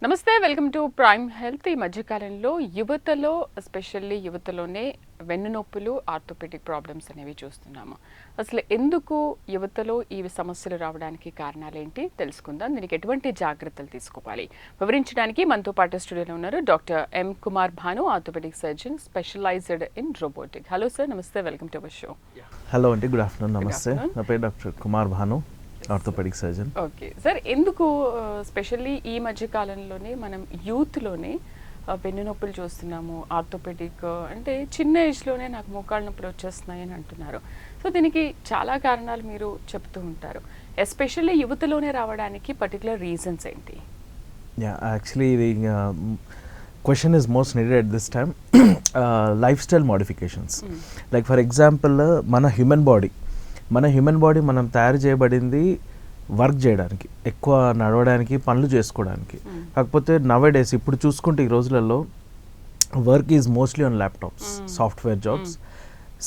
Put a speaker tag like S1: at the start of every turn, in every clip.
S1: నమస్తే, welcome to prime health. ఈ మధ్యకాలంలో యువతలో, ఎస్పెషల్లీ యువతలోనే వెన్నునొప్పులు, ఆర్థోపెడిక్ ప్రాబ్లమ్స్ అనేవి చూస్తున్నాము. అసలు ఎందుకు యువతలో ఈ సమస్యలు రావడానికి కారణాలేంటి తెలుసుకుందాం. దీనికి ఎటువంటి జాగ్రత్తలు తీసుకోవాలి వివరించడానికి మనతో పాటు స్టూడియోలో ఉన్నారు doctor M Kumar Bhanu, orthopaedic surgeon specialized in robotic. Hello sir, నమస్తే, welcome to our show.
S2: Hello అండి, గుడ్ ఆఫ్టర్నూన్. నమస్తే, నా పేరు doctor Kumar Bhanu, orthopaedic surgeon.
S1: Okay sir, ఎందుకు స్పెషల్లీ ఈ మధ్య కాలంలోనే మనం యూత్లోనే వెన్నునొప్పులు చూస్తున్నాము? ఆర్థోపెడిక్ అంటే చిన్న ఏజ్లోనే నాకు మోకాళ్ళ నొప్పులు వచ్చేస్తున్నాయి అని అంటున్నారు. సో దీనికి చాలా కారణాలు మీరు చెప్తూ ఉంటారు. ఎస్పెషల్లీ యువతలోనే రావడానికి పర్టికులర్ రీజన్స్ ఏంటి?
S2: యాక్చువల్లీ ఇది question is most needed at this time. Life style modifications, like for example మన హ్యూమన్ బాడీ మనం తయారు చేయబడింది వర్క్ చేయడానికి, ఎక్కువ నడవడానికి, పనులు చేసుకోవడానికి. కాకపోతే నవేడేస్ ఇప్పుడు చూసుకుంటే ఈ రోజులలో work is mostly on laptops, software jobs,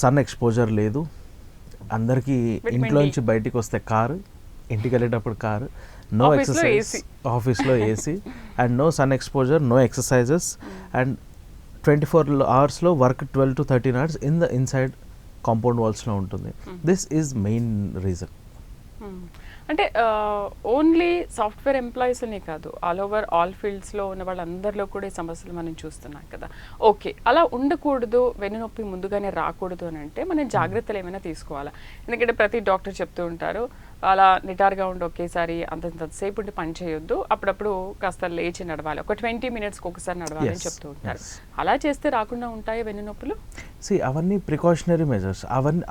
S2: sun exposure లేదు అందరికీ. ఇంట్లో నుంచి బయటికి వస్తే కారు, ఇంటికి వెళ్ళేటప్పుడు కారు, నో ఎక్సర్సైజ్, ఆఫీస్లో AC and no sun exposure, no exercises and 24 hours work 12 to 13 hours inside compound వాల్స్లో ఉంటుంది. This is main reason.
S1: అంటే ఓన్లీ సాఫ్ట్వేర్ ఎంప్లాయీస్ అనే కాదు, ఆల్ ఓవర్ ఆల్ ఫీల్డ్స్లో ఉన్న వాళ్ళందరిలో కూడా ఈ సమస్యలు మనం చూస్తున్నాం కదా. ఓకే, అలా ఉండకూడదు, వెన్నునొప్పి ముందుగానే రాకూడదు అని అంటే మనం జాగ్రత్తలు ఏమైనా తీసుకోవాలా? ఎందుకంటే ప్రతి డాక్టర్ చెప్తూ ఉంటారు, అలా నిటారుగా ఉండి ఒకేసారి అంతసేపు ఉండి పని చేయొద్దు, అప్పుడప్పుడు కాస్త లేచి నడవాలి, ఒక 20 minutes ఒకసారి నడవాలి అని చెప్తూ ఉంటారు. అలా చేస్తే రాకుండా ఉంటాయి వెన్నునొప్పులు?
S2: అవన్నీ ప్రికాషనరీ మెజర్స్, అవన్నీ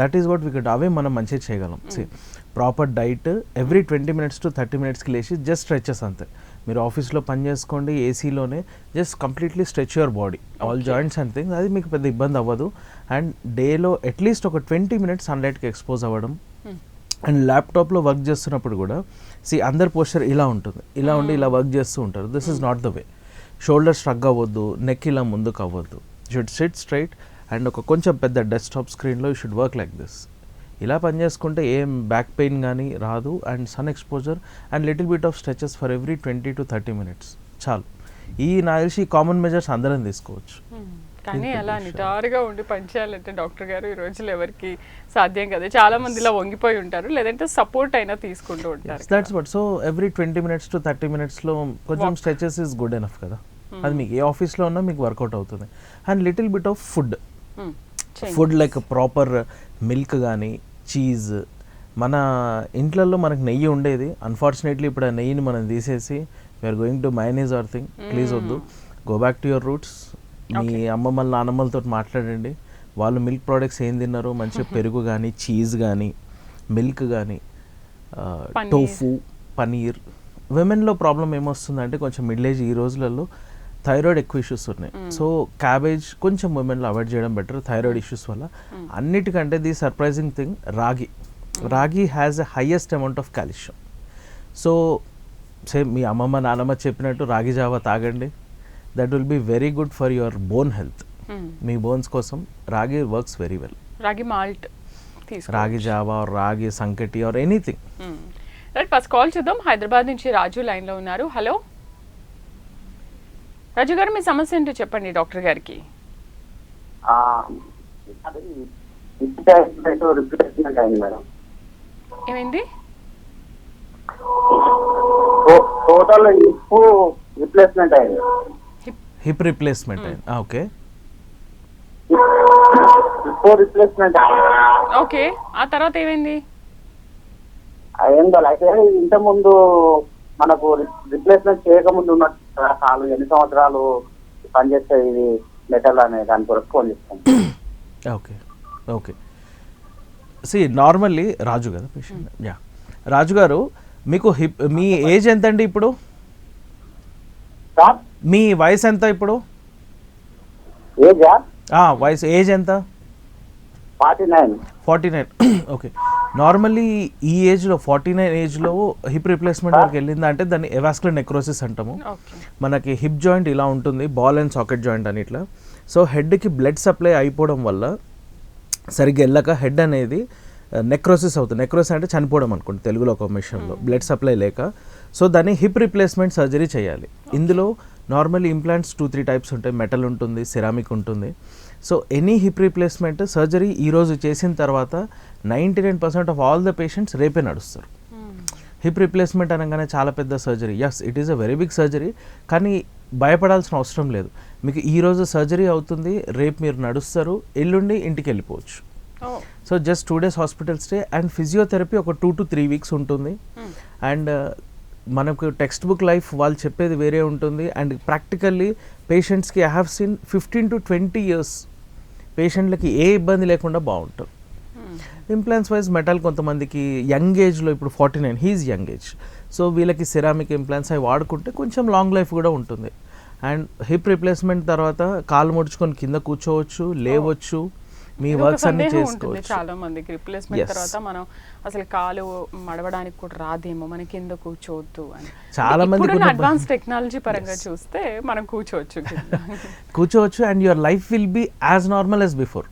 S2: that is what we could, అవే మనం మంచిగా చేయగలం. Proper diet, every 20 minutes to 30 minutesకి లేచి జస్ట్ స్ట్రెచెస్ అంతే. మీరు ఆఫీస్లో పని చేసుకోండి, ఏసీలోనే just completely stretch your body, all joints and things. అది మీకు పెద్ద ఇబ్బంది అవ్వదు. అండ్ డేలో అట్లీస్ట్ ఒక 20 minutes సన్లైట్కి ఎక్స్పోజ్ అవ్వడం. అండ్ ల్యాప్టాప్లో వర్క్ చేస్తున్నప్పుడు కూడా అందరి పోస్చర్ ఇలా ఉంటుంది, ఇలా ఉండి ఇలా వర్క్ చేస్తూ ఉంటారు. This is not the way. Shoulder shrug అవ్వద్దు, నెక్ ఇలా ముందుకు అవ్వద్దు. షుడ్ సిట్ స్ట్రైట్ అండ్ ఒక కొంచెం పెద్ద డెస్క్టాప్ స్క్రీన్లో you should work like this. ఇలా పని చేసుకుంటే ఏం బ్యాక్ పెయిన్ కానీ రాదు. And sun exposure and little bit of stretches for every 20 to 30 minutes చాలు. ఈ నాకు తెలిసి కామన్ మెజర్స్ అందరం తీసుకోవచ్చు.
S1: కానీ అలా నిటారుగా ఉండి పనిచేయాలంటే డాక్టర్ గారు ఈ రోజులు ఎవరికి సాధ్యం కదా. చాలా మంది ఇలా వంగిపోయి ఉంటారు, లేదంటే సపోర్ట్ అయినా తీసుకుంటూ ఉంటారు.
S2: That's what. So every 20 minutes to 30 minutesలో కొంచెం స్ట్రెచెస్ ఈజ్ గుడ్ ఎనఫ్ కదా. అది మీకు ఏ ఆఫీస్లో ఉన్నా మీకు వర్కౌట్ అవుతుంది. And little bit of food like proper milk కానీ, చీజ్. మన ఇంట్లలో మనకు నెయ్యి ఉండేది, అన్ఫార్చునేట్లీ ఇప్పుడు ఆ నెయ్యిని మనం తీసేసి we're going to mayonnaise or thing. Please వద్దు, go back to your roots. మీ అమ్మమ్మల నాన్నమ్మలతో మాట్లాడండి, వాళ్ళు మిల్క్ ప్రోడక్ట్స్ ఏం తిన్నారు, మంచిగా పెరుగు కానీ, చీజ్ కానీ, మిల్క్ కానీ, టోఫు, పనీర్. విమెన్లో ప్రాబ్లం ఏమొస్తుందంటే కొంచెం మిడిల్ ఏజ్ ఈ రోజులలో థైరాయిడ్ ఎక్కువ ఇష్యూస్ ఉన్నాయి. సో క్యాబేజ్ కొంచెం ఉమెన్లో అవాయిడ్ చేయడం బెటర్ థైరాయిడ్ ఇష్యూస్ వల్ల. అన్నిటికంటే the surprising thing, ragi has a highest amount of calcium. So same మీ అమ్మమ్మ నాన్నమ్మ చెప్పినట్టు రాగి జావా తాగండి. That will be very good for your bone health. మీ బోన్స్ కోసం ragi works very well.
S1: Ragi malt,
S2: ragi జావా, రాగి సంకటి or anything.
S1: Right, first call చూద్దాం. హైదరాబాద్ నుంచి రాజు లైన్లో ఉన్నారు. హలో రాజు గారు, మీ సమస్య ఏంటో చెప్పండి డాక్టర్ గారికి. ఏమైంది?
S3: టోటల్ రిప్లేస్మెంట్ అయింది.
S2: హిప్ రిప్లేస్మెంట్ అయింది. Okay,
S3: replacement.
S1: ఓకే, ఆ తర్వాత ఏమైంది?
S3: ఏందో అయితే ఇంత ముందు మనకు రిప్లేస్మెంట్ చేయకముందు ఉన్న కాలు ఎన్ని సంవత్సరాలు పనిచేస్తే ఇది మెటల్ అనే దాని కొరకు ఫోన్ చేస్తాను.
S2: Okay okay. నార్మల్లీ రాజు కదా పేషెంట్. రాజు గారు, మీకు మీ ఏజ్ ఎంత అండి ఇప్పుడు? మీ వయసు ఎంత ఇప్పుడు? ఏజ్ ఎంత? 49. ఓకే. నార్మల్లీ ఈ ఏజ్లో 49 ఏజ్లో హిప్ రిప్లేస్మెంట్ వరకు వెళ్ళిందా అంటే దాన్ని ఎవాస్కులర్ నెక్రోసిస్ అంటాము. మనకి హిప్ జాయింట్ ఇలా ఉంటుంది, బాల్ అండ్ సాకెట్ జాయింట్ అని ఇట్లా. సో హెడ్కి బ్లడ్ సప్లై అయిపోవడం వల్ల సరిగ్గా వెళ్ళక హెడ్ అనేది నెక్రోసిస్ అవుతుంది. నెక్రోసిస్ అంటే చనిపోవడం అనుకోండి తెలుగులో ఒక మిషన్లో, బ్లడ్ సప్లై లేక. సో దాన్ని హిప్ రిప్లేస్మెంట్ సర్జరీ చేయాలి. ఇందులో నార్మల్ ఇంప్లాంట్స్ 2-3 టైప్స్ ఉంటాయి. మెటల్ ఉంటుంది, సిరామిక్ ఉంటుంది. So any hip replacement surgery ఈరోజు చేసిన తర్వాత 99% ఆఫ్ ఆల్ ద పేషెంట్స్ రేపే నడుస్తారు. హిప్ రీప్లేస్మెంట్ అనగానే చాలా పెద్ద surgery. Yes, it is a very big surgery. కానీ భయపడాల్సిన అవసరం లేదు. మీకు ఈరోజు సర్జరీ అవుతుంది, రేపు మీరు నడుస్తారు, ఎల్లుండి ఇంటికి వెళ్ళిపోవచ్చు. So just 2 days hospital stay and physiotherapy ఒక 2 to 3 weeks ఉంటుంది. అండ్ మనకు టెక్స్ట్ బుక్ లైఫ్ వాళ్ళు చెప్పేది వేరే ఉంటుంది. అండ్ ప్రాక్టికల్లీ పేషెంట్స్కి I have seen 15 to 20 years పేషెంట్లకి ఏ ఇబ్బంది లేకుండా బాగుంటుంది. ఇంప్లాంట్స్ వైజ్ మెటల్ కొంతమందికి యంగ్ ఏజ్లో, ఇప్పుడు 49, హీజ్ యంగ్ ఏజ్. సో వీళ్ళకి సిరామిక్ ఇంప్లాంట్స్ అవి వాడుకుంటే కొంచెం లాంగ్ లైఫ్ కూడా ఉంటుంది. అండ్ హిప్ రిప్లేస్మెంట్ తర్వాత కాలు ముడుచుకొని కింద కూర్చోవచ్చు, లేవచ్చు, మీ వర్క్స్ అన్ని చేసుకోవచ్చు.
S1: చాలా మందికి రిప్లేస్మెంట్ తర్వాత మనం అసలు కాలు మడవడానికి కూడా రాదేమో, మన కింద కూర్చోవద్దు అని.
S2: చాలా మంది
S1: అడ్వాన్స్ టెక్నాలజీ పరంగా చూస్తే మనం కూర్చోవచ్చు
S2: and your life will be as normal as before.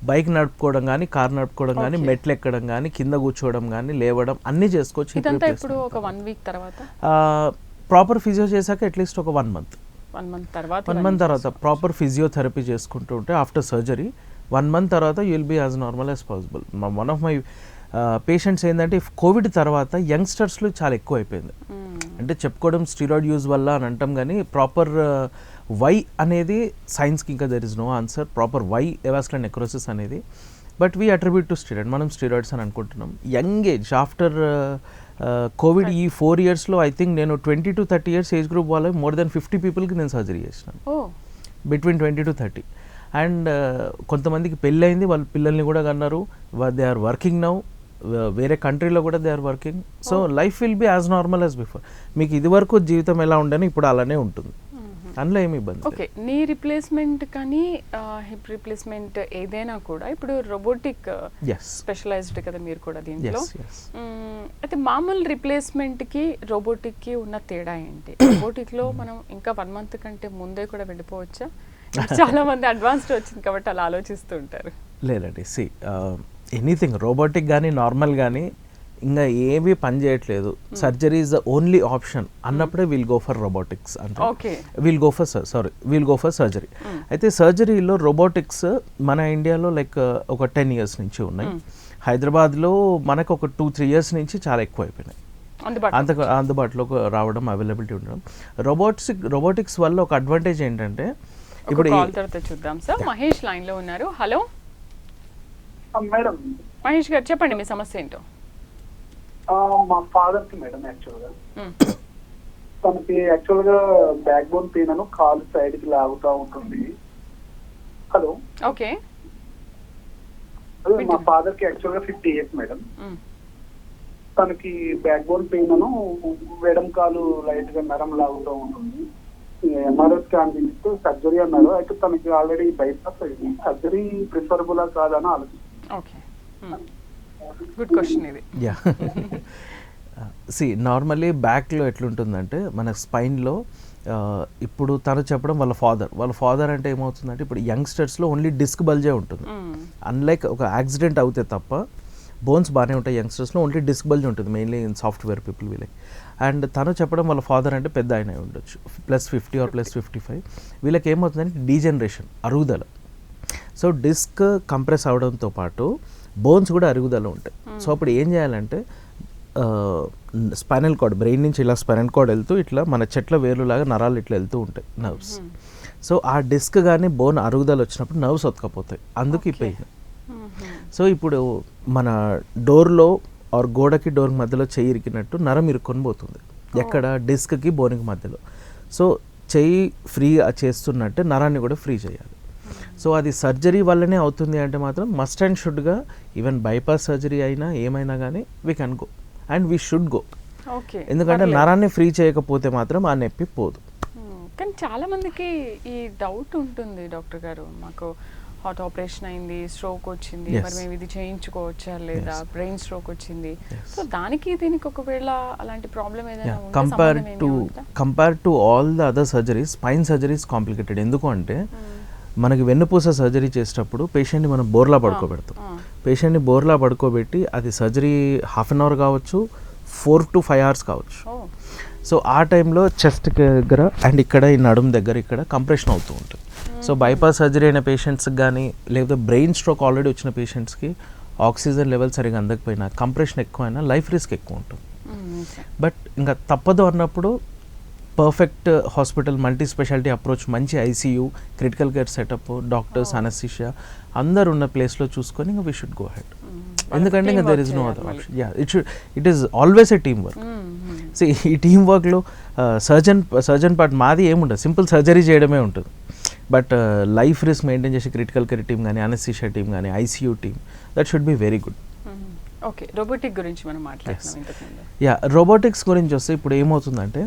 S2: Bike నడుపుకోవడం కానీ, కార్ నడుపుకోవడం కానీ, మెట్లు ఎక్కడం కానీ, కింద కూర్చోవడం కానీ, లేవడం అన్నీ చేసుకోవచ్చు.
S1: ఇదంతా ఇప్పుడు ఒక 1 week తర్వాత
S2: ప్రాపర్ ఫిజియో చేశాక అట్లీస్ట్ ఒక 1 month తర్వాత ప్రాపర్ ఫిజియోథెరపీ చేసుకుంటూ ఉంటే ఆఫ్టర్ సర్జరీ 1 month తర్వాత you will be as normal as possible. One of my patients ఏంటంటే కోవిడ్ తర్వాత యంగ్స్టర్స్లో చాలా ఎక్కువ అయిపోయింది. అంటే చెప్పుకోవడం స్టీరాయిడ్ యూజ్ వల్ల అని అంటాం, కానీ ప్రాపర్ వై అనేది సైన్స్కి ఇంకా there is no answer. Proper why avascular necrosis అనేది, but we attribute to steroid. మనం స్టీరాయిడ్స్ అని అనుకుంటున్నాం. యంగ్ ఏజ్ ఆఫ్టర్ కోవిడ్ ఈ 4 yearsలో ఐ థింక్ నేను 20 to 30 years ఏజ్ గ్రూప్ వాళ్ళకి more than 50 peopleకి నేను సర్జరీ చేసినాను, బిట్వీన్ 20 to 30. అండ్ కొంతమందికి పెళ్ళి అయింది, వాళ్ళ పిల్లల్ని కూడా కన్నారు, దే ఆర్ వర్కింగ్ నౌ, వేరే కంట్రీలో కూడా they are working. So life will be as normal as before. మీకు ఇది వరకు జీవితం ఎలా ఉండని ఇప్పుడు అలానే ఉంటుంది, అందులో ఏమి ఇబ్బంది.
S1: ఓకే, నీ రిప్లేస్మెంట్ కానీ హిప్ రిప్లేస్మెంట్ ఏదైనా కూడా ఇప్పుడు రోబోటిక్ స్పెషలైజ్డ్ కదా మీరు కూడా దీంట్లో. అయితే మామూలు రిప్లేస్మెంట్కి రోబోటిక్కి ఉన్న తేడా ఏంటి? రోబోటిక్లో మనం ఇంకా 1 month కంటే ముందే కూడా వెళ్ళిపోవచ్చా? చాలా మంది అడ్వాన్స్డ్ వచ్చింది కాబట్టి అలా ఆలోచిస్తూ ఉంటారు.
S2: లేదండి, సి ఎనీథింగ్ రోబోటిక్ కానీ నార్మల్ కానీ ఇంకా ఏవి పని చేయట్లేదు, surgery is the only option అన్నప్పుడే విల్ గో ఫర్ రోబోటిక్స్. అంటే విల్ గో ఫర్ సర్జరీ. అయితే సర్జరీలో రోబోటిక్స్ మన ఇండియాలో లైక్ ఒక 10 years నుంచి ఉన్నాయి. హైదరాబాద్లో మనకు ఒక 2-3 years నుంచి చాలా ఎక్కువ అయిపోయినాయి, అందుబాటులో రావడం, అవైలబిలిటీ ఉండడం. రోబోటిక్స్ వల్ల ఒక అడ్వాంటేజ్ ఏంటంటే,
S1: ఇప్పుడు చూద్దాం సార్. మహేష్ లైన్ లో ఉన్నారు. Hello
S4: madam.
S1: మహేష్ గారు చెప్పండి మీ సమస్య ఏంటో.
S4: మా ఫాదర్ కి మేడం యాక్చువల్ గా బ్యాక్ బోన్ పెయిన్ అను కాలు సైడ్ కి లాగుతూ ఉంటుంది. హలో.
S1: ఓకే.
S4: మా ఫాదర్ కి యాక్చువల్ గా 50 years మేడం. తనకి బ్యాక్ బోన్ పెయిన్ అను వెడం కాలు లైట్ గా నరం లాగుతూ ఉంటుంది. ఎంఆర్ఐ స్కాన్ తీస్తే సర్జరీ అన్నారు. అయితే తనకి ఆల్రెడీ బైపాస్ అయింది. సర్జరీ ప్రిఫరబులా కాదని ఆలోచిస్తుంది.
S1: గుడ్ క్వశ్చన్ ఇది.
S2: యా, సి నార్మల్లీ బ్యాక్లో ఎట్లుంటుందంటే మన స్పైన్లో ఇప్పుడు తను చెప్పడం వాళ్ళ ఫాదర్ అంటే ఏమవుతుందంటే, ఇప్పుడు యంగ్స్టర్స్లో ఓన్లీ డిస్క్ బల్జే ఉంటుంది. అన్లైక్ ఒక యాక్సిడెంట్ అవుతే తప్ప బోన్స్ బాగానే ఉంటాయి యంగ్స్టర్స్లో, ఓన్లీ డిస్క్ బల్జ్ ఉంటుంది మెయిన్లీ ఇన్ సాఫ్ట్వేర్ పీపుల్ వీళ్ళకి. అండ్ తను చెప్పడం వాళ్ళ ఫాదర్ అంటే పెద్ద ఆయన ఉండొచ్చు, +50 or +55. వీళ్ళకి ఏమవుతుందంటే డీజనరేషన్, అరుగుదల. సో డిస్క్ కంప్రెస్ అవడంతో పాటు బోన్స్ కూడా అరుగుదల ఉంటాయి. సో అప్పుడు ఏం చేయాలంటే స్పైనల్ కార్డ్, బ్రెయిన్ నుంచి ఇలా స్పైనల్ కార్డ్ వెళ్తూ ఇట్లా మన చెట్ల వేర్లులాగా నరాలు ఇట్లా వెళ్తూ ఉంటాయి, నర్వ్స్. సో ఆ డిస్క్ కానీ బోన్ అరుగుదల వచ్చినప్పుడు నర్వ్స్ ఒతకపోతాయి, అందుకు ఈ పెయిన్. సో ఇప్పుడు మన డోర్లో ఆర్ గోడకి డోర్కి మధ్యలో చెయ్యి ఇరికినట్టు నరం ఇరుక్కొని పోతుంది, ఎక్కడ డిస్క్కి బోన్కి మధ్యలో. సో చెయ్యి ఫ్రీ చేస్తున్నట్టు నరాన్ని కూడా ఫ్రీ చేయాలి. సో అది సర్జరీ వల్లనే అవుతుంది అంటే మాత్రం మస్ట్ అండ్ షుడ్గా ఈవెన్ బైపాస్ సర్జరీ అయినా ఏమైనా కానీ we can go and we should go. ఎందుకంటే నరాన్ని ఫ్రీ చేయకపోతే మాత్రం ఆ నొప్పి పోదు.
S1: కానీ చాలా మందికి ఈ డౌట్ ఉంటుంది, డాక్టర్ గారు మాకు హార్ట్ ఆపరేషన్ అయింది, స్ట్రోక్ వచ్చింది, మరి మేము ఇది చేయించుకోవచ్చా లేదా, బ్రెయిన్ స్ట్రోక్ వచ్చింది, సో దానికి దీనికి ఒకవేళ అలాంటి ప్రాబ్లం ఏదైనా
S2: compare to all the other surgeries, spine surgeries complicated. ఎందుకు అంటే మనకి వెన్నుపూస సర్జరీ చేసేటప్పుడు పేషెంట్ని మనం బోర్లా పడుకోబెడతాం. పేషెంట్ని బోర్లా పడుకోబెట్టి అది సర్జరీ హాఫ్ అన్ అవర్ కావచ్చు, 4 to 5 hours కావచ్చు.
S1: ఓ
S2: సో ఆ టైంలో చెస్ట్ దగ్గర అండ్ ఇక్కడ ఈ నడుము దగ్గర ఇక్కడ కంప్రెషన్ అవుతూ ఉంటుంది. సో బైపాస్ సర్జరీ అయిన పేషెంట్స్కి కానీ లేకపోతే బ్రెయిన్ స్ట్రోక్ ఆల్రెడీ వచ్చిన పేషెంట్స్కి ఆక్సిజన్ లెవెల్ సరిగా అందకపోయినా, కంప్రెషన్ ఎక్కువైనా లైఫ్ రిస్క్ ఎక్కువ ఉంటుంది. బట్ ఇంకా తప్పదు అన్నప్పుడు perfect hospital, multi specialty approach, మంచి ICU, critical care setup, doctors, anaesthesia అందరు ఉన్న ప్లేస్లో చూసుకొని ఇంకా వీ షుడ్ గో హెడ్. ఎందుకంటే ఇంకా there is no other option. It is always a team work. So ఈ టీమ్ వర్క్లో సర్జన్ పార్ట్ మాది ఏముండదు, సింపుల్ సర్జరీ చేయడమే ఉంటుంది. బట్ లైఫ్ రిస్క్ మెయింటైన్ చేసే క్రిటికల్ కేర్ టీమ్ కానీ, అనస్థీషియా టీమ్ కానీ, ICU team, that should be very good.
S1: Okay, robotic గురించి మనం మాట్లాడుతున్నాం ఇంతకుముందు.
S2: యా, రోబోటిక్స్ గురించి వస్తే ఇప్పుడు ఏమవుతుందంటే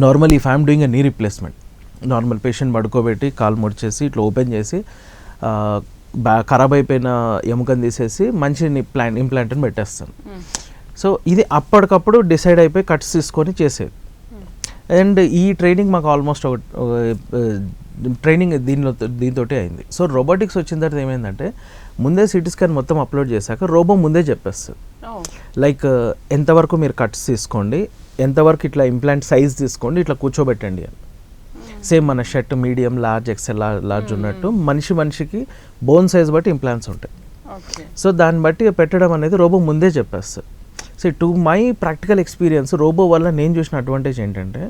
S2: normal if I'm doing a knee replacement, normal patient పడుకోబెట్టి కాలు ముడిచేసి ఇట్లా ఓపెన్ చేసి ఖరాబ్ అయిపోయిన ఎముకను తీసేసి మంచి ఇంప్లాంట్ని పెట్టేస్తాను. సో ఇది అప్పటికప్పుడు డిసైడ్ అయిపోయి కట్స్ తీసుకొని చేసేది. అండ్ ఈ ట్రైనింగ్ మాకు ఆల్మోస్ట్ ట్రైనింగ్ దీంతో అయింది. సో రోబోటిక్స్ వచ్చిన తర్వాత ఏమైందంటే ముందే సిటీ స్కాన్ మొత్తం అప్లోడ్ చేశాక రోబో ముందే చెప్పేస్తుంది, లైక్ ఎంతవరకు మీరు కట్స్ తీసుకోండి, ఎంతవరకు ఇట్లా ఇంప్లాంట్ సైజ్ తీసుకోండి, ఇట్లా కూర్చోబెట్టండి అని. సేమ్ మన shirt medium, large, XL large ఉన్నట్టు మనిషికి బోన్ సైజ్ బట్టి ఇంప్లాంట్స్ ఉంటాయి. సో దాన్ని బట్టి పెట్టడం అనేది రోబో ముందే చెప్పేస్తుంది. So to my practical experience robo వల్ల నేను చూసిన అడ్వాంటేజ్ ఏంటంటే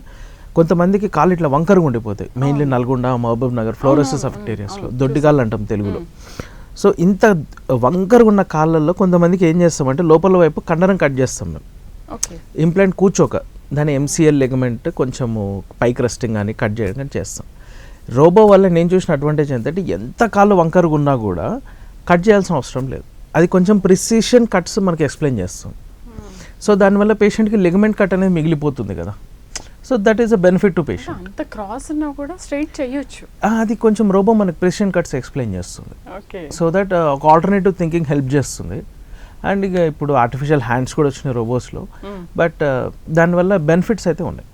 S2: కొంతమందికి కాళ్ళు ఇట్లా వంకరగా ఉండిపోతాయి, mainly Nalgonda, Mahabubnagar, fluorosis affect ఏరియాస్లో, దొడ్డికాళ్ళు అంటాం తెలుగులో. సో ఇంత వంకరగా ఉన్న కాళ్ళల్లో కొంతమందికి ఏం చేస్తామంటే లోపల వైపు కండరం కట్ చేస్తాం మేము, ఇంప్లాంట్ కూర్చోక, దాని ఎంసీఎల్ లెగమెంట్ కొంచెము పైకి రెస్టింగ్ కానీ కట్ చేయడం కానీ చేస్తాం. రోబో వల్ల నేను చూసిన అడ్వాంటేజ్ ఏంటంటే ఎంత కాళ్ళు వంకరగా ఉన్నా కూడా కట్ చేయాల్సిన అవసరం లేదు, అది కొంచెం ప్రిసిషన్ కట్స్ మనకి ఎక్స్ప్లెయిన్ చేస్తాం. సో దానివల్ల పేషెంట్కి లెగమెంట్ కట్ అనేది మిగిలిపోతుంది కదా. So that is a benefit to patient.
S1: అంత క్రాస్ ఉన్నా కూడా స్ట్రైట్ చేయొచ్చు.
S2: అది కొంచెం రోబో మనకి ప్రిసిషన్ కట్స్ ఎక్స్ప్లెయిన్ చేస్తుంది. సో దట్ ఒక ఆల్టర్నేటివ్ థింకింగ్ హెల్ప్ చేస్తుంది. అండ్ ఇక ఇప్పుడు ఆర్టిఫిషియల్ హ్యాండ్స్ కూడా వచ్చినాయి రోబోస్లో, బట్ దానివల్ల బెనిఫిట్స్ అయితే ఉన్నాయి.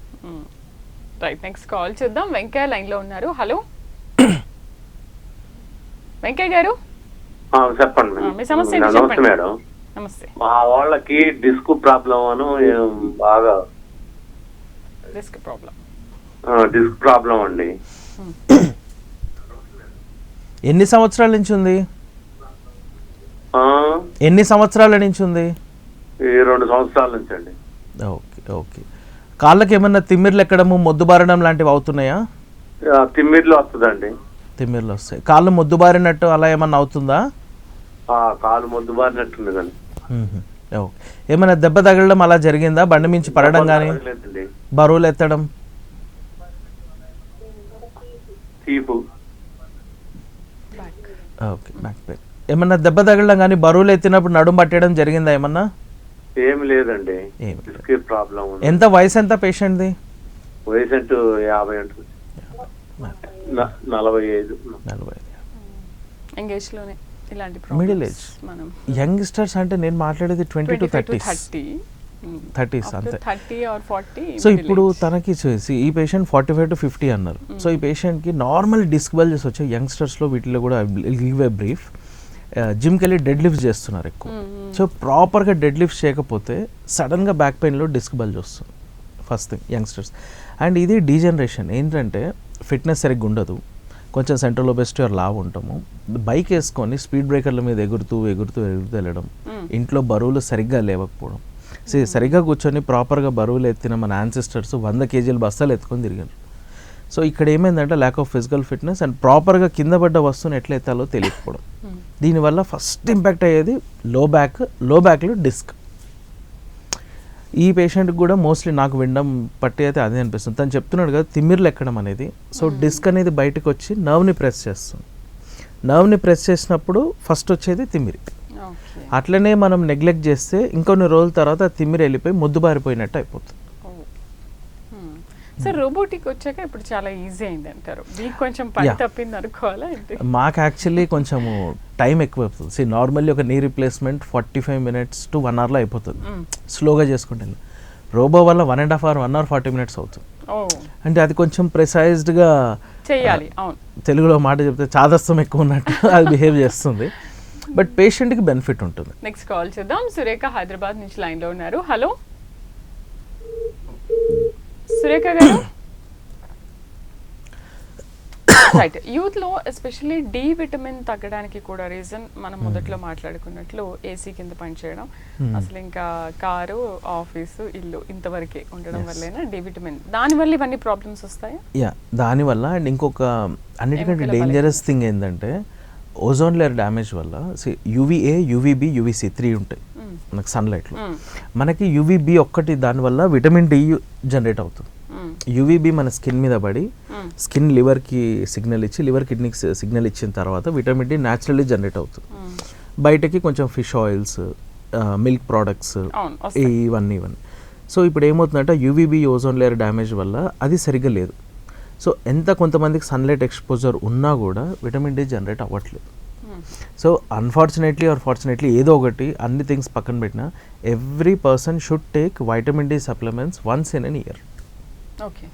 S1: రైట్, నెక్స్ట్ కాల్ చేద్దాం. వెంకయ్య లైన్లో ఉన్నారు. హలో వెంకయ్య గారు,
S5: చెప్పండి.
S1: మీ సమస్య
S5: నమస్తే మేడం.
S1: నమస్తే.
S5: మా వాళ్ళకి డిస్క్ ప్రాబ్లం అను బాగా
S1: డిస్క్ ప్రాబ్లం అండి.
S2: ఎన్ని సంవత్సరాల నుంచి ఉంది? ఎన్ని సంవత్సరాల నుంచి ఉంది?
S5: 2 సంవత్సరాల నుంచి అండి.
S2: Okay okay. కాళ్ళకి ఏమన్నా తిమ్మిర్లు ఎక్కడము, మొద్దుబారడం లాంటివి అవుతున్నాయా?
S5: తిమ్మిర్లు వస్తుందండి.
S2: తిమ్మిర్లు వస్తాయి. కాళ్ళు మొద్దుబారినట్టు అలా ఏమన్నా అవుతుందా?
S5: కాలు మొద్దుబారినట్టుంది కానీ.
S2: ఓకే. ఏమైనా దెబ్బ తగలడం అలా జరిగిందా? బండి మించి పడడం కానీ, బరువులు ఎత్తడం? Okay, back pain. ఏమన్నా దెబ్బ తగలడం కానీ, బరువులు ఎత్తినప్పుడు నడుము పట్టడం జరిగిందా ఏమన్నా?
S5: ఏమి లేదండి. ప్రాబ్లం.
S2: ఎంత వయసు ఎంత పేషెంట్ది?
S5: వయసు 50 ఉంటుంది. 45.
S1: ఎంగేజ్లోనే ఇలాంటి
S2: మిడిల్ ఏజ్ యంగ్స్టర్స్ అంటే నేను మాట్లాడేది 20 to 30s అంతే.
S1: 30 or 40.
S2: సో ఇప్పుడు తనకి చూసి ఈ పేషెంట్ 45 to 50 అన్నారు. సో ఈ పేషెంట్కి నార్మల్ డిస్క్ బల్జెస్ వచ్చాయి యంగ్స్టర్స్లో. వీటిలో కూడా గివ్ ఏ బ్రీఫ్. జిమ్కి వెళ్ళి డెడ్ లిఫ్ట్స్ చేస్తున్నారు ఎక్కువ. సో ప్రాపర్గా డెడ్ లిఫ్ట్స్ చేయకపోతే సడన్గా బ్యాక్ పెయిన్లో డిస్క్ బల్జ్ వస్తుంది ఫస్ట్ థింగ్ యంగ్స్టర్స్. అండ్ ఇది డీజనరేషన్ ఏంటంటే ఫిట్నెస్ సరిగ్గా ఉండదు, కొంచెం సెంట్రల్ ఒబెసిటీ ఆర్ లావు ఉంటాము, బైక్ వేసుకొని స్పీడ్ బ్రేకర్ల మీద ఎగురుతూ వెళ్ళడం, ఇంట్లో బరువులు సరిగ్గా లేవకపోవడం. సరిగ్గా కూర్చొని ప్రాపర్గా బరువులు ఎత్తిన మన యాన్సిస్టర్స్ 100 kg బస్తాలు ఎత్తుకొని తిరిగారు. సో ఇక్కడ ఏమైందంటే lack of physical fitness and ప్రాపర్గా కింద పడ్డ వస్తువుని ఎట్లా ఎత్తాలో తెలియకపోవడం. దీనివల్ల ఫస్ట్ ఇంపాక్ట్ అయ్యేది లో బ్యాక్లో డిస్క్. ఈ పేషెంట్కి కూడా మోస్ట్లీ నాకు వినడం పట్టి అయితే అదే అనిపిస్తుంది. తను చెప్తున్నాడు కదా తిమ్మిర్లు ఎక్కడం అనేది. సో డిస్క్ అనేది బయటకు వచ్చి నర్వ్ని ప్రెస్ చేస్తుంది. నర్వ్ని ప్రెస్ చేసినప్పుడు ఫస్ట్ వచ్చేది తిమ్మిరి. అట్లనే మనం నెగ్లెక్ట్ చేస్తే ఇంకొన్ని రోజుల తర్వాత తిమ్మిరి వెళ్ళిపోయి మొద్దుబారిపోయినట్టు అయిపోతుంది.
S1: సార్ రోబోటిక్ వచ్చాక ఇప్పుడు చాలా ఈజీ అయింది అంటారు. మీకు కొంచెం పని తప్పింది అనుకోవాలా?
S2: మాకు యాక్చువల్లీ కొంచెము టైం ఎక్కువ అవుతుంది. నార్మల్లీ ఒక knee replacement 45 minutes to 1 hour అయిపోతుంది స్లోగా చేసుకుంటే. రోబో వల్ల 1.5 hour 1 hour 40 minutes అవుతుంది. అంటే అది కొంచెం ప్రిసైజ్డ్గా
S1: చేయాలి. అవును,
S2: తెలుగులో మాట చెప్తే చాదస్తం ఎక్కువ ఉన్నట్టు అది బిహేవ్ చేస్తుంది. బట్ పేషెంట్కి బెనిఫిట్ ఉంటుంది.
S1: నెక్స్ట్ కాల్ చేద్దాం. సురేఖ హైదరాబాద్ నుంచి లైన్ లో ఉన్నారు. హలో సురేఖ గారు. రైట్, యూత్ లో ఎస్పెషల్లీ డి విటమిన్ తగ్గడానికి కూడా రీజన్ మనం మొదట్లో మాట్లాడుకున్నట్లు ఏసీ కింద పనిచేయడం, అసలు ఇంకా కారు, ఆఫీసు, ఇల్లు ఇంతవరకే ఉండడం వల్లేనా డి విటమిన్, దానివల్ల ఇవన్నీ ప్రాబ్లమ్స్ వస్తాయా?
S2: యా, దానివల్ల. అండ్ ఇంకొక అన్నిటికంటే డేంజరస్ థింగ్ ఏంటంటే ఓజోన్ లేయర్ డ్యామేజ్ వల్ల యూవీఏ, యూవీబీ, యూవీసీ 3 ఉంటాయి మనకి సన్లైట్లో. మనకి యూవీబీ ఒక్కటి దానివల్ల విటమిన్ డి జనరేట్ అవుతుంది. యూవీబీ మన స్కిన్ మీద పడి స్కిన్ లివర్కి సిగ్నల్ ఇచ్చి లివర్ కిడ్నీకి సిగ్నల్ ఇచ్చిన తర్వాత విటమిన్ డి న్యాచురల్లీ జనరేట్ అవుతుంది. బయటకి కొంచెం ఫిష్ ఆయిల్స్, మిల్క్ ప్రోడక్ట్స్, ఇవన్నీ. సో ఇప్పుడు ఏమవుతుందంటే యూవీబీ ఓజోన్ లేయర్ డ్యామేజ్ వల్ల అది సరిగ్గా లేదు. సో ఎంత కొంతమందికి సన్లైట్ ఎక్స్పోజర్ ఉన్నా కూడా విటమిన్ డి జనరేట్ అవ్వట్లేదు. సో అన్ఫార్చునేట్లీ ఆర్ ఫార్చునేట్లీ ఏదో ఒకటి, అన్ని థింగ్స్ పక్కన పెట్టినా every person should take vitamin D supplements once in an year.
S1: Okay,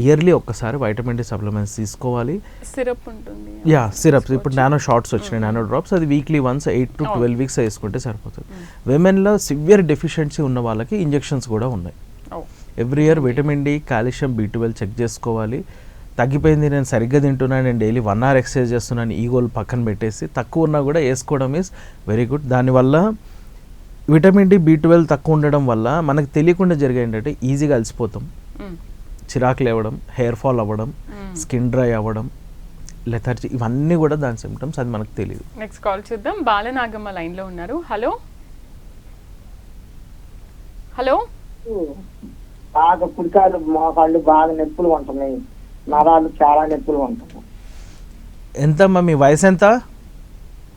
S2: yearly ఒక్కసారి వైటమిన్ డి సప్లిమెంట్స్ తీసుకోవాలి.
S1: సిరప్ ఉంటుంది.
S2: యా, సిరప్స్ ఇప్పుడు నానో షార్ట్స్ వచ్చినాయి, నానో డ్రాప్స్, అది వీక్లీ వన్స్ 8 to 12 weeks వేసుకుంటే సరిపోతుంది. విమెన్లో సివియర్ డెఫిషియన్సీ ఉన్న వాళ్ళకి ఇంజెక్షన్స్ కూడా ఉన్నాయి. Every year vitamin D, calcium, B12 check చేసుకోవాలి. తగ్గిపోయింది, నేను సరిగ్గా తింటున్నాను, నేను డైలీ 1 hour ఎక్సర్సైజ్ చేస్తున్నాను, ఈ గోల్ పక్కన పెట్టేసి తక్కువ ఉన్నా కూడా వేసుకోవడం ఈజ్ వెరీ గుడ్. దానివల్ల విటమిన్ డి, B12 తక్కువ ఉండడం వల్ల మనకు తెలియకుండా జరిగే ఏంటంటే ఈజీగా అలసిపోతాం, చిరాకు లేవడం, హెయిర్ ఫాల్ అవ్వడం, స్కిన్ డ్రై అవ్వడం, లెథర్జీ, ఇవన్నీ కూడా దాని సిమ్టమ్స్, అది మనకు తెలియదు.
S1: నెక్స్ట్ కాల్ చూద్దాం. బాలనాగమ్మ లైన్ లో ఉన్నారు. Hello hello.
S6: బాగా పుడికాలు, మోకాళ్ళు బాగా నొప్పులు ఉంటున్నాయి, నరాలు చాలా నొప్పులు ఉంటున్నాయి.
S2: ఎంతమ్మా మీ వయసు ఎంత?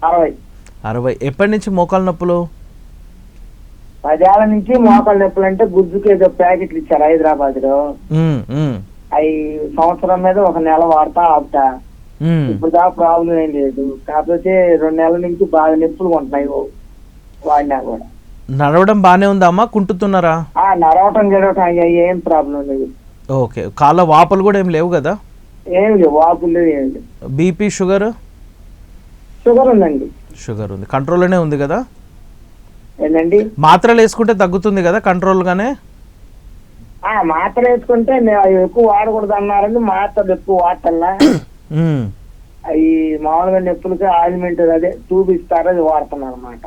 S6: 60.
S2: ఎప్పటి నుంచి మోకాలు నొప్పులు?
S6: 10 ఏళ్ల నుంచి మోకాళ్ళ నొప్పులు. అంటే గుజ్జుకి ఏదో ప్యాకెట్లు ఇచ్చారు హైదరాబాద్ లో, అవి సంవత్సరం మీద 1 నెల వాడతా ఆపుతా. ఇప్పుడు దాకా ప్రాబ్లం ఏం లేదు, కాకపోతే 2 నెలల నుంచి బాగా నొప్పులు ఉంటున్నాయి వాడినా కూడా.
S2: నడవడం బానే ఉందా అమ్మా, కుంటున్నారా?
S6: నడవటం గడవటం ఏం ప్రాబ్లం లేదు.
S2: ఓకే, కాళ్ళ వాపులు కూడా ఏం లేవు కదా?
S6: ఏం లేవు, వాపులు లేవు, ఏం లేవు.
S2: BP, sugar?
S6: షుగర్ ఉందండి.
S2: షుగర్ ఉంది, కంట్రోల్లోనే ఉంది కదా?
S6: ఏంటండి,
S2: మాత్రలు వేసుకుంటే తగ్గుతుంది కదా కంట్రోల్గానే?
S6: మాత్రలు వేసుకుంటే ఎక్కువ వాడకూడదు అన్నారని మాత్రలు ఎక్కువ వాడటల్లా. అవి మామూలుగా నొప్పులకి ఆయిల్మెంట్ అదే ట్యూబ్ ఇస్తారు, అది వాడుతున్నారు అనమాట.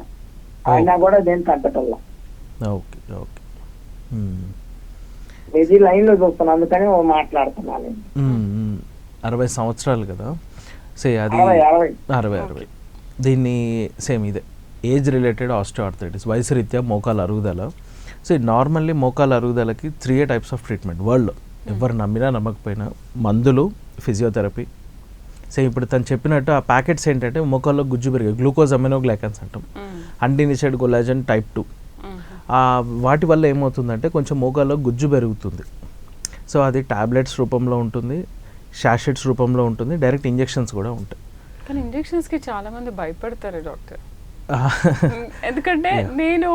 S6: అయినా కూడా దేని తగ్గటల్లా.
S2: ఓకే ఓకే,
S6: ఇది లైన్ లో చూస్తున్నాను, అందుకని మాట్లాడుతున్నాను.
S2: 60 సంవత్సరాలు కదా, సే అది 60. దీన్ని సేమ్ ఇదే ఏజ్ రిలేటెడ్ ఆస్టియోఆర్థరైటిస్, వయసు రీత్యా మోకాల అరుగుదల. సో నార్మల్లీ మోకాల అరుగుదలకి 3 types ఆఫ్ ట్రీట్మెంట్ వరల్డ్లో, ఎవరు నమ్మినా నమ్మకపోయినా. మందులు, ఫిజియోథెరపీ. సో ఇప్పుడు తను చెప్పినట్టు ఆ ప్యాకెట్స్ ఏంటంటే మోకాల్లో గుజ్జు పెరిగే గ్లూకోజ్ అమినోగ్లైకన్స్ అంటాం, అన్డినిషైడ్ కొలాజన్ టైప్ 2. వాటి వల్ల ఏమవుతుందంటే కొంచెం మోకాల్లో గుజ్జు పెరుగుతుంది. సో అది టాబ్లెట్స్ రూపంలో ఉంటుంది, షాషెట్స్ రూపంలో ఉంటుంది, డైరెక్ట్ ఇంజెక్షన్స్ కూడా ఉంటాయి.
S1: కానీ ఇంజెక్షన్స్కి చాలా మంది భయపడతారు డాక్టర్. ఎందుకంటే నేను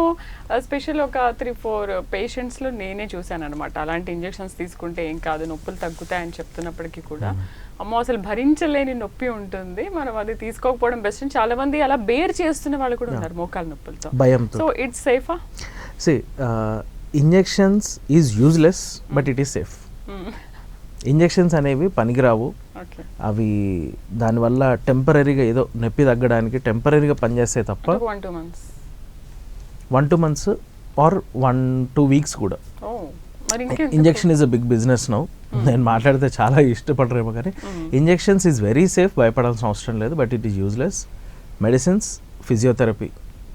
S1: స్పెషల్ ఒక 3-4 పేషెంట్స్లో నేనే చూశాను అనమాట. అలాంటి ఇంజెక్షన్స్ తీసుకుంటే ఏం కాదు, నొప్పులు తగ్గుతాయని చెప్తున్నప్పటికీ కూడా అమ్మో అసలు భరించలేని నొప్పి ఉంటుంది, మనం అది తీసుకోకపోవడం బెస్ట్ అని చాలా మంది అలా బేర్ చేస్తున్న వాళ్ళు కూడా ఉన్నారు మోకాల నొప్పులతో, భయంతో. సో ఇట్స్ సేఫా?
S2: See, injections is useless but it is safe. Injections అనేవి పనికిరావు, అవి దానివల్ల టెంపరీగా ఏదో నొప్పి తగ్గడానికి టెంపరీగా పనిచేస్తాయి తప్ప 1-2 months ఆర్ 1-2 weeks కూడా. Injection is a big business now. నేను మాట్లాడితే చాలా ఇష్టపడరేమో కానీ ఇంజెక్షన్స్ ఈజ్ వెరీ సేఫ్, భయపడాల్సిన అవసరం లేదు, but it is useless. Medicines, physiotherapy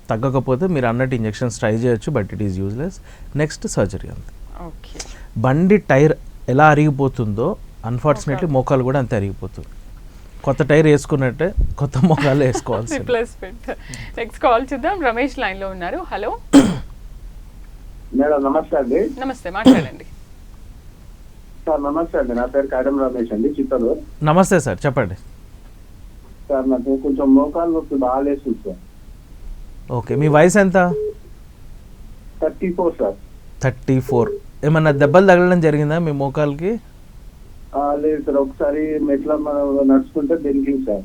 S2: తగ్గకపోతే మీరు అన్నట్టు ఇంజెక్షన్స్ ట్రై చేయొచ్చు, but it is useless. Next surgery అంతే. బండి టైర్ ఎలా అరిగిపోతుందో అన్ఫార్చునేట్లీ మోకాలు కూడా అంతే అరిగిపోతుంది. కొత్త టైర్ వేసుకున్నట్టే కొత్త మోకాలు వేసుకోవాల్సి.
S1: నెక్స్ట్ కాల్ చూద్దాం. రమేష్ లైన్ లో ఉన్నారు. హలో
S4: మేడం, నమస్తే అండి.
S1: నమస్తే, మాట్లాడండి
S4: సార్. నమస్తే అండి, నా పేరు కాడం రమేష్ అండి, చిత్తూరు.
S2: నమస్తే సార్, చెప్పండి
S4: సార్. నాకు కొంచెం మోకాలు నొప్పి బాగా లేస్తుంది సార్.
S2: ఓకే, మీ వయసు ఎంత?
S4: 34 సార్.
S2: 34. ఏమన్నా దెబ్బలు తగలడం జరిగిందా మీ మోకాలకి?
S4: లేదు సార్, ఒకసారి మెట్ల నడుచుకుంటే బెనికింగ్ సార్.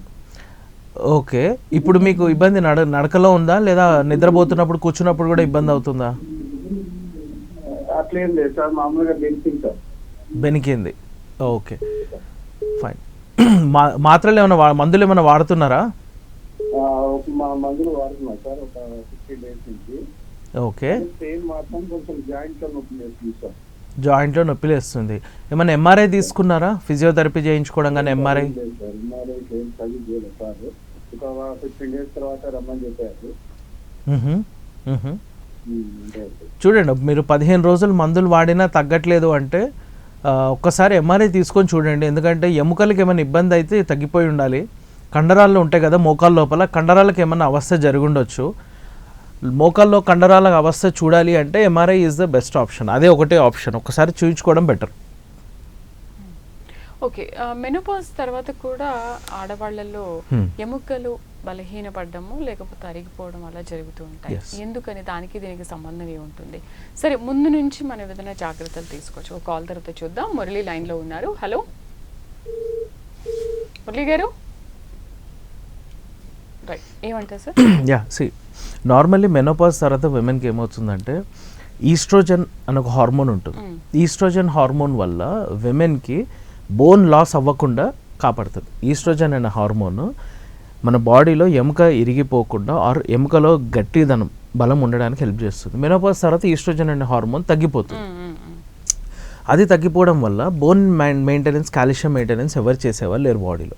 S2: ఓకే, ఇప్పుడు మీకు ఇబ్బంది నడకలో ఉందా లేదా నిద్రపోతున్నప్పుడు కూర్చున్నప్పుడు కూడా ఇబ్బంది అవుతుందా?
S4: అట్లేం లేదు సార్, మామూలుగా బెనిఫిట్ సార్.
S2: బెనికింది, ఓకే ఫైన్. మాత్రలు ఏమైనా మందులు ఏమైనా వాడుతున్నారా?
S4: మా మందులు వాడుతున్నాం సార్ ఒక 50 days నుంచి.
S2: ఓకే,
S4: పెయిన్ మాత్రం కొంచెం జాయింట్ లో నొప్పి వేస్తుంది సార్.
S2: జాయింట్లో నొప్పి లేస్తుంది. ఏమైనా ఎంఆర్ఐ తీసుకున్నారా? ఫిజియోథెరపీ చేయించుకోవడం కానీ ఎంఆర్ఐ?
S4: ఒక 15 days తర్వాత రమ్మని చెప్పారు.
S2: చూడండి, మీరు 15 రోజులు మందులు వాడినా తగ్గట్లేదు అంటే ఒక్కసారి ఎంఆర్ఐ తీసుకొని చూడండి. ఎందుకంటే ఎముకలకి ఏమైనా ఇబ్బంది అయితే తగ్గిపోయి ఉండాలి. కండరాల్లో ఉంటాయి కదా మోకాళ్ళ లోపల, కండరాలకు ఏమైనా అవస్థ జరిగి ఉండొచ్చు. మోకాల్లో కండరాల అవస్థ చూడాలి అంటే MRI is the best option. అదే ఒకటే ఆప్షన్, ఒకసారి చూయించుకోవడం బెటర్.
S1: ఓకే, మెనోపాజ్ తర్వాత కూడా ఆడవాళ్లలో ఎముకలు బలహీనపడము లేకపోతే అరిగిపోవడం అలా జరుగుతూ ఉంటాయి. ఎందుకని, దానికి దీనికి సంబంధం ఏముంటుంది? సరే, ముందు నుంచి మనం ఏదైనా జాగ్రత్తలు తీసుకోవచ్చు. ఒక కాల్ తర్వాత చూద్దాం. మురళి లైన్లో ఉన్నారు. హలో మురళి గారు, రైట్, ఏమంటారు sir?
S2: Yeah, see normally menopause తర్వాత విమెన్కి ఏమవుతుందంటే ఈస్ట్రోజన్ అనే ఒక హార్మోన్ ఉంటుంది. ఈస్ట్రోజన్ హార్మోన్ వల్ల విమెన్కి బోన్ లాస్ అవ్వకుండా కాపాడుతుంది. ఈస్ట్రోజన్ అనే హార్మోన్ మన బాడీలో ఎముక ఇరిగిపోకుండా ఆర్ ఎముకలో గట్టిదనం బలం ఉండడానికి హెల్ప్ చేస్తుంది. మెనోపాజ్ తర్వాత ఈస్ట్రోజన్ అనే హార్మోన్ తగ్గిపోతుంది. అది తగ్గిపోవడం వల్ల బోన్ మెయింటెనెన్స్, కాల్షియం మెయింటెనెన్స్ ఎవరు చేసేవాళ్ళు లేరు బాడీలో.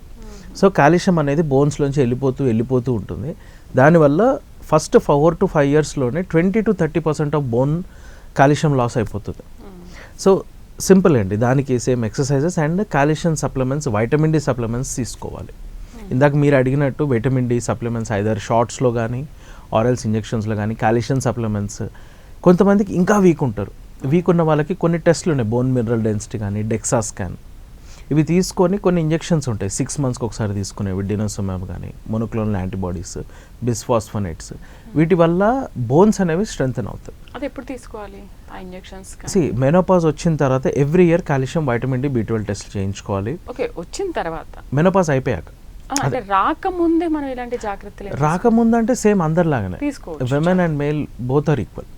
S2: సో కాల్షియం అనేది బోన్స్లోంచి వెళ్ళిపోతూ ఉంటుంది. దానివల్ల ఫస్ట్ 4 to 5 yearsలోనే 20 to 30% of bone calcium loss అయిపోతుంది. సో సింపుల్ అండి, దానికి same exercises and calcium supplements, vitamin D supplements తీసుకోవాలి. ఇందాక మీరు అడిగినట్టు వైటమిన్ డి సప్లిమెంట్స్ ఐదర్ షార్ట్స్లో కానీ ఆరల్స్ ఇంజెక్షన్స్లో కానీ కాల్షియం సప్లిమెంట్స్. కొంతమందికి ఇంకా వీక్ ఉంటారు. వీక్ ఉన్న వాళ్ళకి కొన్ని టెస్ట్లు ఉన్నాయి, బోన్ మినరల్ డెన్సిటీ కానీ డెక్సా స్కాన్. ఇవి తీసుకొని కొన్ని ఇంజెక్షన్స్ ఉంటాయి 6 monthsకి ఒకసారి తీసుకునేవి, డినోసోమాబ్ కానీ మోనోక్లోనల్ యాంటీబాడీస్, బిస్ఫాస్ఫోనేట్స్. వీటి వల్ల బోన్స్ అనేవి స్ట్రెంగ్తన్ అవుతాయి.
S1: అది ఎప్పుడు తీసుకోవాలి ఆ ఇంజెక్షన్స్?
S2: మెనోపాజ్ వచ్చిన తర్వాత every year calcium, vitamin D, B12 test చేయించుకోవాలి.
S1: ఓకే, వచ్చిన తర్వాత,
S2: మెనోపాజ్ అయిపోయాక.
S1: అంటే రాకముందే మనం ఇలాంటి జాగ్రత్తలు
S2: రాకముందు అంటే సేమ్ అందరిలాగానే
S1: తీసుకోవచ్చు.
S2: Women and male both are equal.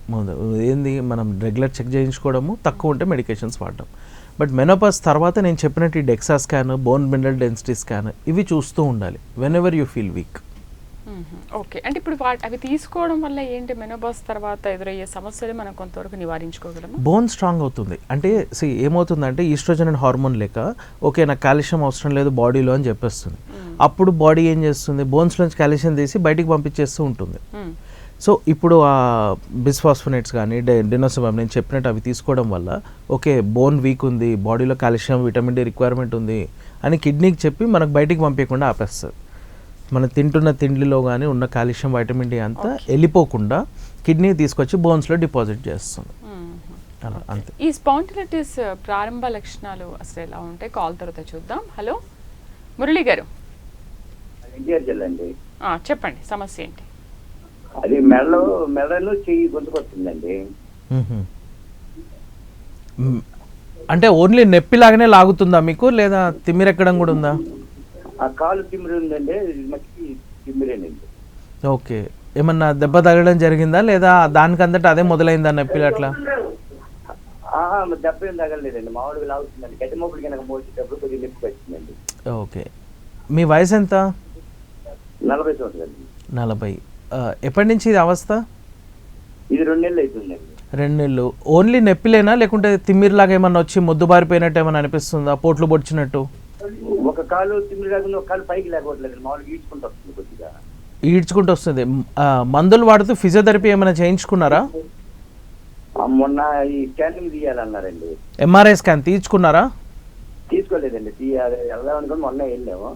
S2: ఏంది, మనం రెగ్యులర్ చెక్ చేయించుకోవడము, తక్కువ ఉంటే మెడికేషన్స్ వాడడం. బట్ మెనోపాజ్ తర్వాత నేను చెప్పినట్టు ఈ DEXA scan, bone mineral density scan ఇవి చూస్తూ ఉండాలి when ever you feel week.
S1: Okay, అంటే ఇప్పుడు అవి తీసుకోవడం వల్ల ఏంటి, మెనోపాజ్ తర్వాత ఎదురయ్యే సమస్యలు మనం కొంతవరకు నివారించుకోగలము?
S2: బోన్ స్ట్రాంగ్ అవుతుంది. అంటే ఏమవుతుందంటే ఈస్ట్రోజన్ అండ్ హార్మోన్ లేక ఓకే నాకు కాల్షియం అవసరం లేదు బాడీలో అని చెప్పేస్తుంది. అప్పుడు బాడీ ఏం చేస్తుంది, బోన్స్లోంచి కాల్షియం తీసి బయటికి పంపించేస్తూ ఉంటుంది. సో ఇప్పుడు ఆ బిస్ఫాస్ఫోనేట్స్ కానీ డినోసోమాబ్ నేను చెప్పినట్టు అవి తీసుకోవడం వల్ల ఓకే బోన్ వీక్ ఉంది, బాడీలో కాల్షియం, విటమిన్ డి రిక్వైర్మెంట్ ఉంది అని కిడ్నీకి చెప్పి మనకు బయటికి పంపించకుండా ఆపేస్తుంది. మనం తింటున్న తిండిలో కానీ ఉన్న కాల్షియం, వైటమిన్ డి అంతా వెళ్ళిపోకుండా కిడ్నీ తీసుకొచ్చి బోన్స్లో డిపాజిట్ చేస్తుంది. అలా అంతే.
S1: ఈ స్పాండిలైటిస్ ప్రారంభ లక్షణాలు అసలు ఎలా ఉంటాయి? కాల్ తర్వాత చూద్దాం. హలో మురళి గారు, చెప్పండి సమస్య ఏంటి?
S3: అది మెడలో చెయ్యి గొంతుకొస్తుందండి.
S2: అంటే ఓన్లీ నొప్పిలాగానే లాగుతుందా మీకు, లేదా తిమ్మిరెక్కడం కూడా ఉందా?
S3: ఆ కాలు తిమ్మిరి ఉందండి, మట్టి తిమ్మిరేనండి.
S2: ఓకే, ఏమన్నా దెబ్బ తగలడం జరిగిందా లేదా దానికంతటా అదే మొదలైందా నొప్పిలు అట్లా?
S3: దెబ్బ ఏం తగలలేదండి, మామూలుగా లాగుతుందండి. గట్టి మొక్కలు కనుక మోసేటప్పుడు కొద్దిగా నొప్పి వచ్చిందండి.
S2: ఓకే, మీ వయసు ఎంత?
S3: 40 సంవత్సరాలు.
S2: 40. ఎప్పటి నుంచి ఇది అవస్థ?
S3: ఇది 2 నెలలు అవుతుందండి.
S2: 2 నెలలు. ఓన్లీ నొప్పిలేనా లేకుంటే తిమ్మిరిలాగా ఏమన్నా వచ్చి మొద్దుబారిపోయినట్టు ఏమన్నా అనిపిస్తుందా, పోట్లు పొడిచినట్టు?
S3: ఒక కాలు తిమ్మిరి కాకుండా ఒక కాలు పైకి లేకపోవట్లేదు, మామూలుగా ఈడ్చుకుంటూ వస్తుంది, కొద్దిగా
S2: ఈడ్చుకుంటూ వస్తుంది. మందులు వాడుతూ ఫిజియోథెరపీ ఏమైనా చేయించుకున్నారా?
S3: మొన్న ఈ స్కానింగ్ తీయాలన్నారండి.
S2: ఎంఆర్ఐ స్కాన్ తీయించుకున్నారా?
S3: తీసుకోలేదండి, వెళ్దాం అనుకుని మొన్న వెళ్ళాము.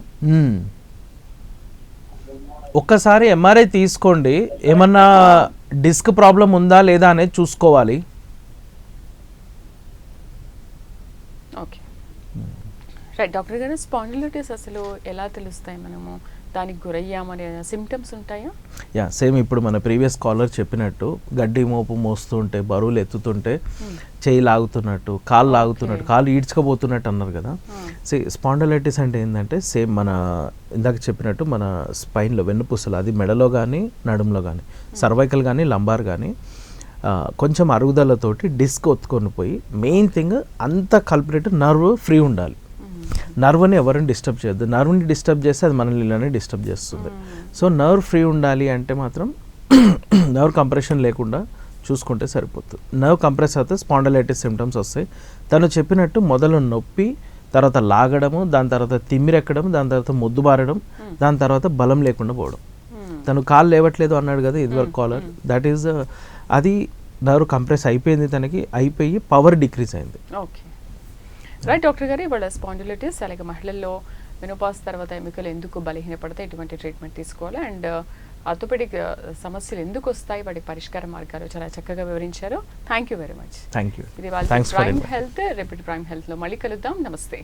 S2: ఒక్కసారి ఎంఆర్ఐ తీసుకోండి, ఏమన్నా డిస్క్ ప్రాబ్లం ఉందా లేదా అనేది చూసుకోవాలి.
S1: ఓకే రైట్ డాక్టర్ గారు, స్పాండిలైటిస్ అసలు ఎలా తెలుస్తాయి? మనము దానికి గురయ్యామనే సిమ్టమ్స్ ఉంటాయా?
S2: యా, సేమ్ ఇప్పుడు మన ప్రీవియస్ కాలర్ చెప్పినట్టు గడ్డి మోపు మోస్తుంటే, బరువులు ఎత్తుతుంటే, చేయి లాగుతున్నట్టు, కాలు లాగుతున్నట్టు, కాలు ఈడ్చుకోబోతున్నట్టు అన్నారు కదా. స్పాండలైటిస్ అంటే ఏంటంటే సేమ్ మన ఇందాక చెప్పినట్టు మన స్పైన్లో వెన్నుపూసలు, అది మెడలో కానీ నడుములో కానీ, సర్వైకల్ కానీ లంబార్ కానీ కొంచెం అరుగుదలతోటి డిస్క్ ఒత్తుకొని పోయి, మెయిన్ థింగ్ అంత కల్పరేట్ నర్వ్ ఫ్రీ ఉండాలి. నర్వ్ని ఎవరిని డిస్టర్బ్ చేయొద్దు. నర్వ్ని డిస్టర్బ్ చేస్తే అది మనల్ని ఇలానే డిస్టర్బ్ చేస్తుంది. సో నర్వ్ ఫ్రీ ఉండాలి అంటే మాత్రం నర్వ్ కంప్రెషన్ లేకుండా చూసుకుంటే సరిపోతుంది. నర్వ్ కంప్రెస్ అయితే స్పాండలైటిస్ సిమ్టమ్స్ వస్తాయి. తను చెప్పినట్టు మొదలు నొప్పి, తర్వాత లాగడము, దాని తర్వాత తిమ్మిరెక్కడం, దాని తర్వాత మొద్దుబారడం, దాని తర్వాత బలం లేకుండా పోవడం. తను కాలు లేవట్లేదు అన్నాడు కదా ఇదివరకు కాలర్, దట్ ఈస్ అది నర్వ్ కంప్రెస్ అయిపోయింది, తనకి అయిపోయి పవర్ డిక్రీజ్ అయింది.
S1: ఓకే, రైట్ డాక్టర్ గారు. ఇవాళ స్పాండిలైటిస్ అలాగే మహిళల్లో మెనోపాజ్ తర్వాత ఎముకలు ఎందుకు బలహీనపడతాయి, ఎటువంటి ట్రీట్మెంట్ తీసుకోవాలి, అండ్ ఆర్థోపెడిక్ సమస్యలు ఎందుకు వస్తాయి, వాటి పరిష్కార మార్గాలు చాలా చక్కగా వివరించారు. Thank you very much.
S2: Thank you.
S1: ఇది వాళ్ళ ప్రైమ్ హెల్త్. రేపటి ప్రైమ్ హెల్త్లో మళ్ళీ కలుద్దాం. నమస్తే.